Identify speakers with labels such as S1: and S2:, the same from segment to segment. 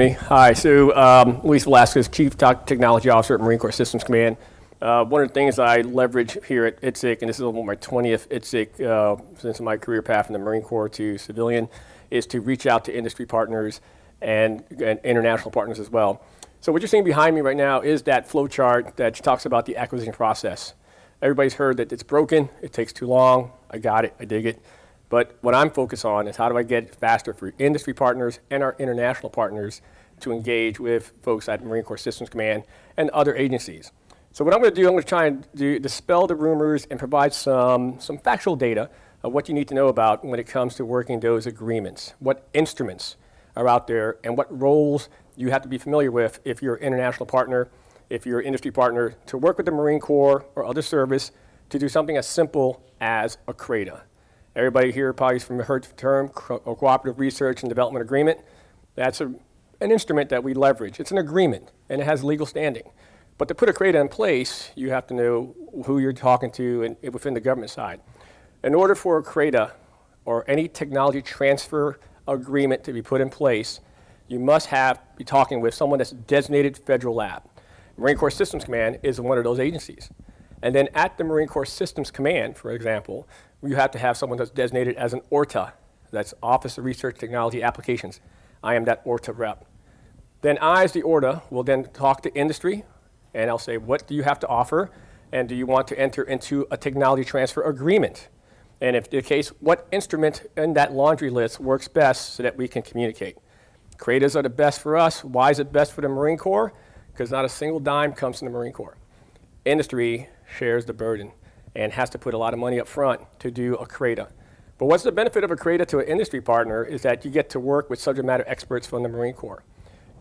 S1: Hi, Luis Velasquez, Chief Technology Officer at Marine Corps Systems Command. One of the things I leverage here at ITSEC, and this is my 20th ITSEC since my career path from the Marine Corps to civilian, is to reach out to industry partners and international partners as well. So what you're seeing behind me right now is that flow chart that talks about the acquisition process. Everybody's heard that it's broken, it takes too long, I got it, I dig it. But what I'm focused on is how do I get it faster for industry partners and our international partners to engage with folks at Marine Corps Systems Command and other agencies. So what I'm going to do, I'm going to try and dispel the rumors and provide some factual data of what you need to know about when it comes to working those agreements, what instruments are out there, and what roles you have to be familiar with if you're an international partner, if you're an industry partner, to work with the Marine Corps or other service to do something as simple as a CRADA. Everybody here probably has heard the term Cooperative Research and Development Agreement. That's an instrument that we leverage. It's an agreement, and it has legal standing. But to put a CRADA in place, you have to know who you're talking to and within the government side. In order for a CRADA or any technology transfer agreement to be put in place, you must be talking with someone that's a designated federal lab. Marine Corps Systems Command is one of those agencies. And then at the Marine Corps Systems Command, for example, you have to have someone that's designated as an ORTA, that's Office of Research Technology Applications. I am that ORTA rep. Then I, as the ORTA, will then talk to industry, and I'll say, what do you have to offer, and do you want to enter into a technology transfer agreement? And if the case, what instrument in that laundry list works best so that we can communicate? CRADAs are the best for us. Why is it best for the Marine Corps? Because not a single dime comes from the Marine Corps. Industry shares the burden and has to put a lot of money up front to do a CRADA. But what's the benefit of a CRADA to an industry partner is that you get to work with subject matter experts from the Marine Corps.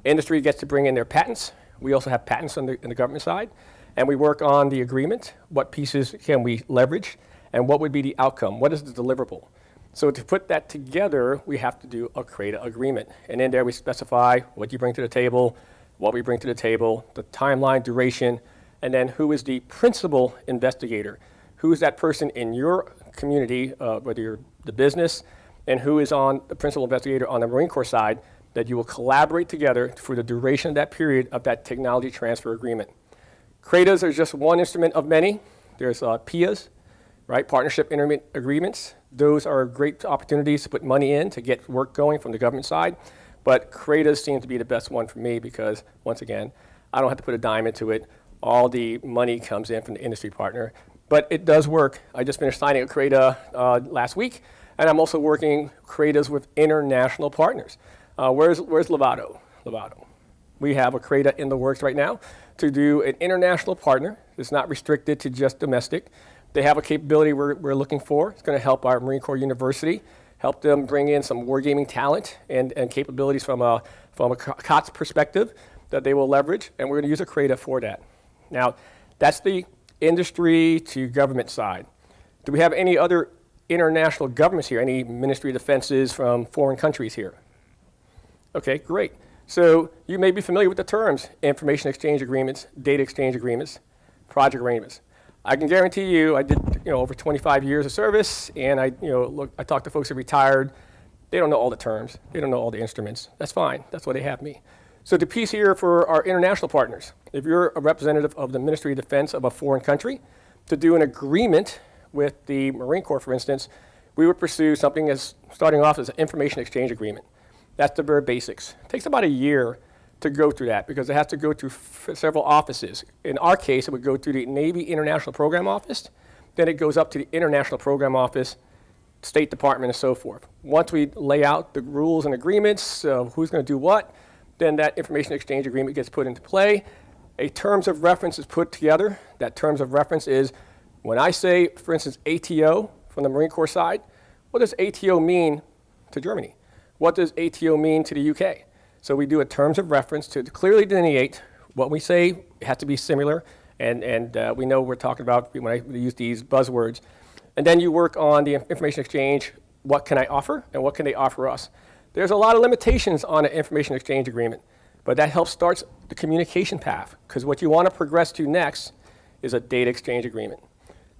S1: Industry gets to bring in their patents. We also have patents on the government side. And we work on the agreement. What pieces can we leverage? And what would be the outcome? What is the deliverable? So to put that together, we have to do a CRADA agreement. And in there we specify what you bring to the table, what we bring to the table, the timeline, duration, and then who is the principal investigator. Who is that person in your community, whether you're the business, and who is on the principal investigator on the Marine Corps side, that you will collaborate together for the duration of that period of that technology transfer agreement. CRADAs are just one instrument of many. There's PIAs, right? Partnership Intermediate Agreements. Those are great opportunities to put money in to get work going from the government side. But CRADAs seem to be the best one for me because, once again, I don't have to put a dime into it. All the money comes in from the industry partner. But it does work. I just finished signing a CRADA last week, and I'm also working CRADAs with international partners. Where's Lovato? We have a CRADA in the works right now to do an international partner. It's not restricted to just domestic. They have a capability we're looking for. It's going to help our Marine Corps University, help them bring in some wargaming talent and capabilities from a COTS perspective that they will leverage, and we're going to use a CRADA for that. Now, that's the industry to government side. Do we have any other international governments here? Any Ministry of Defenses from foreign countries here? Okay, great. So you may be familiar with the terms: information exchange agreements, data exchange agreements, project arrangements. I can guarantee you, I did over 25 years of service, and I talked to folks who retired. They don't know all the terms. They don't know all the instruments. That's fine. That's why they have me. So the piece here for our international partners, if you're a representative of the Ministry of Defense of a foreign country, to do an agreement with the Marine Corps, for instance, we would pursue something as starting off as an information exchange agreement. That's the very basics. It takes about a year to go through that because it has to go through several offices. In our case, it would go through the Navy International Program Office, then it goes up to the International Program Office, State Department, and so forth. Once we lay out the rules and agreements, who's going to do what, then that information exchange agreement gets put into play. A terms of reference is put together. That terms of reference is when I say, for instance, ATO from the Marine Corps side, what does ATO mean to Germany? What does ATO mean to the UK? So we do a terms of reference to clearly delineate what we say has to be similar, and we know we're talking about when I use these buzzwords. And then you work on the information exchange. What can I offer, and what can they offer us? There's a lot of limitations on an information exchange agreement, but that helps start the communication path, because what you want to progress to next is a data exchange agreement.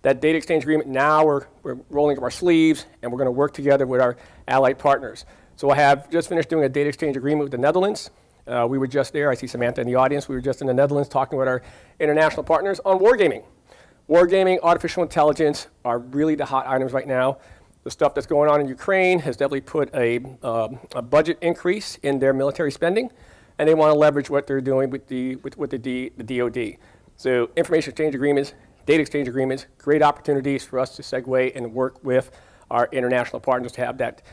S1: That data exchange agreement, now we're rolling up our sleeves, and we're going to work together with our allied partners. So I have just finished doing a data exchange agreement with the Netherlands. We were just there. I see Samantha in the audience. We were just in the Netherlands talking with our international partners on wargaming. Wargaming, artificial intelligence are really the hot items right now. The stuff that's going on in Ukraine has definitely put a budget increase in their military spending, and they want to leverage what they're doing with the DoD. So information exchange agreements, data exchange agreements, great opportunities for us to segue and work with our international partners to have that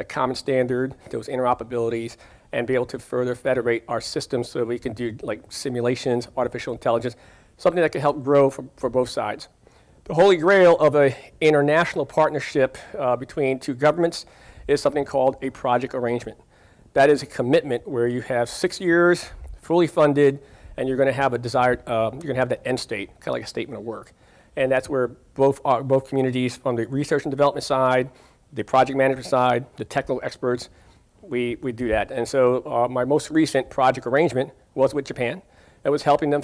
S1: common standard, those interoperabilities, and be able to further federate our systems so we can do like simulations, artificial intelligence, something that can help grow for both sides. The holy grail of an international partnership between two governments is something called a project arrangement. That is a commitment where you have 6 years, fully funded, and you're going to have a desired, you're going to have the end state, kind of like a statement of work. And that's where both communities, from the research and development side, the project management side, the technical experts, we do that. And so my most recent project arrangement was with Japan. It was helping them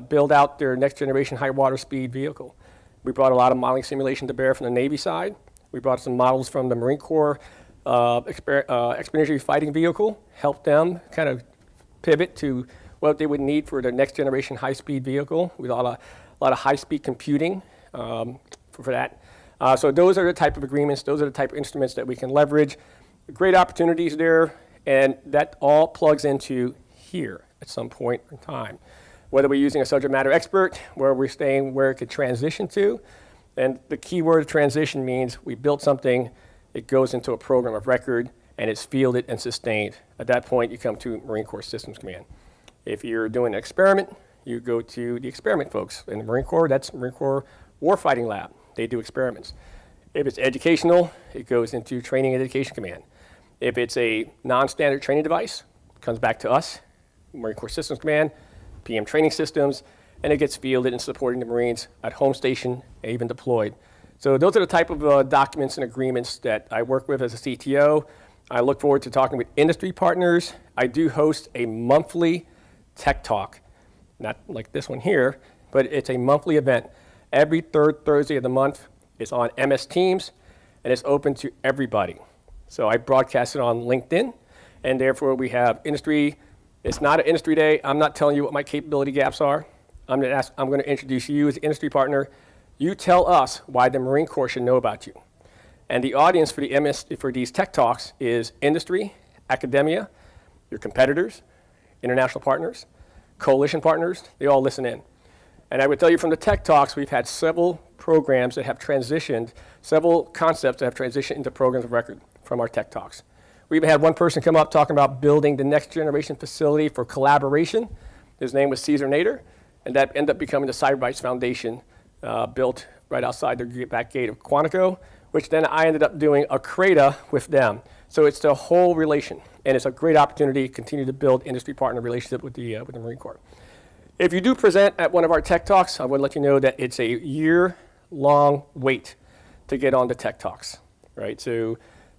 S1: build out their next generation high water speed vehicle. We brought a lot of modeling simulation to bear from the Navy side. We brought some models from the Marine Corps expeditionary fighting vehicle, helped them kind of pivot to what they would need for their next generation high-speed vehicle with a lot of high-speed computing for that. So those are the type of agreements, those are the type of instruments that we can leverage. Great opportunities there, and that all plugs into here at some point in time. Whether we're using a subject matter expert, where we're staying where it could transition to, and the key word of transition means we built something, it goes into a program of record, and it's fielded and sustained. At that point, you come to Marine Corps Systems Command. If you're doing an experiment, you go to the experiment folks. In the Marine Corps, that's Marine Corps Warfighting Lab. They do experiments. If it's educational, it goes into Training and Education Command. If it's a non-standard training device, it comes back to us, Marine Corps Systems Command, PM Training Systems, and it gets fielded and supporting the Marines at home station and even deployed. So those are the type of documents and agreements that I work with as a CTO. I look forward to talking with industry partners. I do host a monthly tech talk, not like this one here, but it's a monthly event. Every third Thursday of the month. It's on MS Teams, and it's open to everybody. So I broadcast it on LinkedIn, and therefore we have industry. It's not an industry day. I'm not telling you what my capability gaps are. I'm going to introduce you as an industry partner. You tell us why the Marine Corps should know about you. And the audience for these tech talks is industry, academia, your competitors, international partners, coalition partners. They all listen in. And I would tell you from the tech talks, we've had several programs that have transitioned, several concepts that have transitioned into programs of record from our tech talks. We even had one person come up talking about building the next generation facility for collaboration. His name was Caesar Nader, and that ended up becoming the Cyberbytes Foundation, built right outside the back gate of Quantico, which then I ended up doing a CRADA with them. So it's the whole relation, and it's a great opportunity to continue to build industry partner relationship with the Marine Corps. If you do present at one of our tech talks, I would let you know that it's a year-long wait to get on the tech talks, right? So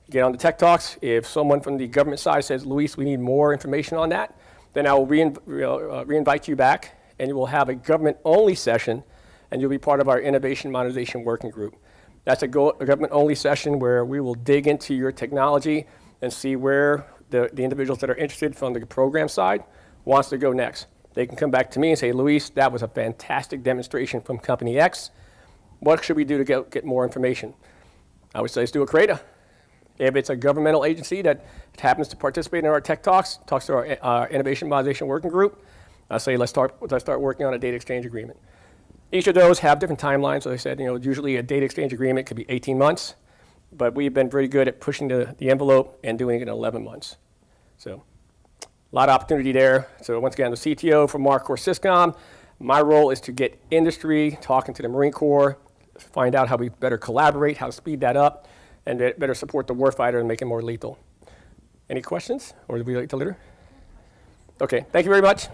S1: get on the tech talks. If someone from the government side says, Luis, we need more information on that, then I will re-invite you back, and you will have a government-only session, and you'll be part of our Innovation Modernization Working Group. That's a government-only session where we will dig into your technology and see where the individuals that are interested from the program side wants to go next. They can come back to me and say, Luis, that was a fantastic demonstration from company X. What should we do to get more information? I would say let's do a CRADA. If it's a governmental agency that happens to participate in our tech talks to our Innovation Modernization Working Group, I say let's start working on a data exchange agreement. Each of those have different timelines. As I said, usually a data exchange agreement could be 18 months, but we've been very good at pushing the envelope and doing it in 11 months. So a lot of opportunity there. So once again, the CTO for Marine Corps Syscom, my role is to get industry, talking to the Marine Corps, find out how we better collaborate, how to speed that up, and better support the warfighter and make it more lethal. Any questions, or do we like to litter? Okay, thank you very much.